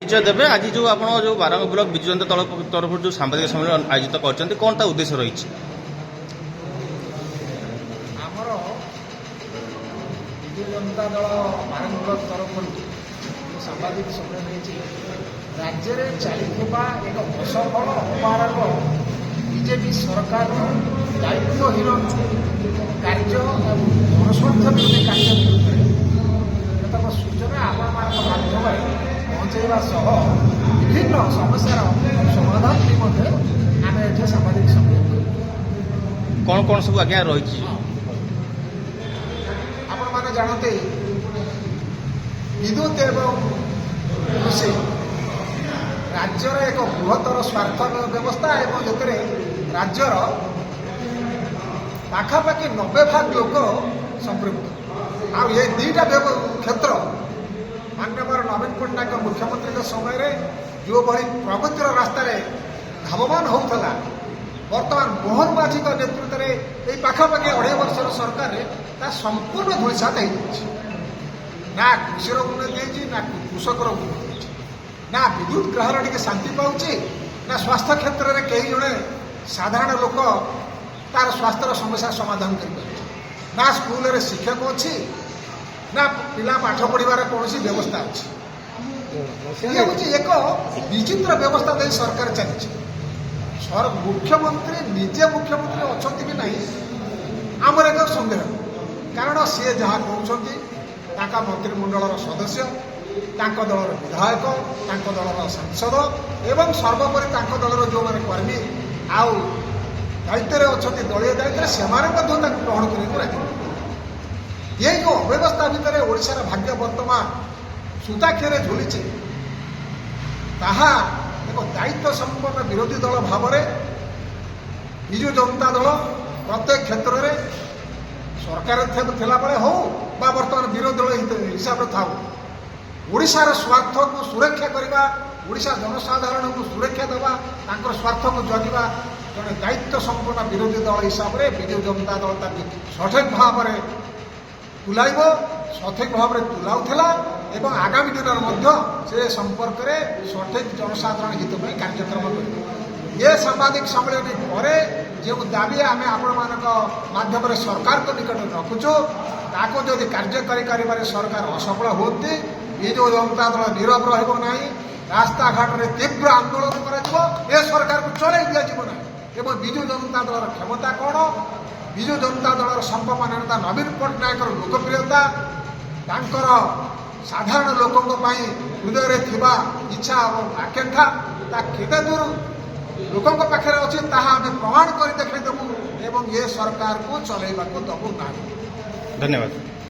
परिचय देवे आज जो आप जो बारंग ब्लॉक विजु जनता दल तरफ जो सांबादिक सम्मेलन आयोजित कर कौन ता उद्देश्य रही आमर विजु जनता दल बारंग ब्लॉक तरफ सांबादिक सम्मेलन राज्य में चलता एक असफल अपराध बीजेपी सरकार दायित्वहीन कार्य और जनस्वार्थ विरोधी कार्य विरुद्ध केतक सूचना आपण माध्यम पहुँचवा सह विभिन्न समस्यार समाधान निमंते आम ये सामाजिक सम्मेलन कौन कौन सब आज्ञा रही आपण मैंने जानते विद्युत एवं कृषि राज्यर एक बृहत्तर स्वार्थ व्यवस्था एवं ये राज्यर पाखापाखि 90% लोक संपृक्त आ ये दुईटा क्षेत्र माननीय नवीन पट्टनायक मुख्यमंत्री समय जो भाई प्रगतिर रास्त धावमान होता बर्तमान मोहन माझी नेतृत्व में पाखापाखि 2.5 वर्षर सरकार संपूर्ण धूलिसात ना कृषि उन्नति ना कृषकर उन्नति ना विद्युत ग्राहक टे शांति पाऊँ ना स्वास्थ्य क्षेत्र में कई जड़े साधारण लोक तार स्वास्थ्य समस्या समाधान कर ना स्कूल रे शिक्षक अच्छी ना पिला पाठ पढ़ार कौन व्यवस्था अच्छी ये हूँ एक विचित्र व्यवस्था दे सरकार चली मुख्यमंत्री निजे मुख्यमंत्री अच्छा कि ना आमर एक सन्देह कारण सी जहाँ कहते मंत्रिमंडल सदस्य दलर विधायक दलर सांसद एवं सर्वोपरि दलर जो मैंने कर्मी आउ दायित्व अच्छा दलीय दायित्व से ग्रहण कर ये जो अव्यवस्था भितर ओडिशार भाग्य वर्तमान सूताक्षरे झुली ताहा एक दायित्व संपन्न विरोधी दल भाव विजु जनता दल प्रत्येक क्षेत्र में सरकार थिला बेले हो बा वर्तमान विरोधी दल हिसाब से था ओडिशार स्वार्थ को सुरक्षा करवा ओडिशा जनसाधारण को सुरक्षा देवा स्वार्थ को जगिवा जड़े दायित्व संपन्न विरोधी दल हिसाब से विजु जनता दल सठिक भाव में तुलाइब सठिक भाव में तुलाऊला एवं आगामी दिन से संपर्क में सठिक जनसाधारण हित में कार्यक्रम कर ये सांबादिक सम्मेलन पर जो दाबी आम आपण सरकार को निकट रखुचु ताको जदि कार्यकारी सरकार असफल होती विजु जनता दल नीरव रहा रास्ता घाट में तीव्र आंदोलन कर सरकार को चल दिज्व एवं विजु जनता दल क्षमता कौन विजु जनता दल सर्वमान्य नेता नवीन पट्टनायक लोकप्रियता साधारण लोकों हृदय में थिबा इच्छा और आकांक्षा केते दूर लोकों पाखे अच्छी आम प्रमाण कर देखदेबू एवं ये सरकार को चलैबा दबू ना। धन्यवाद।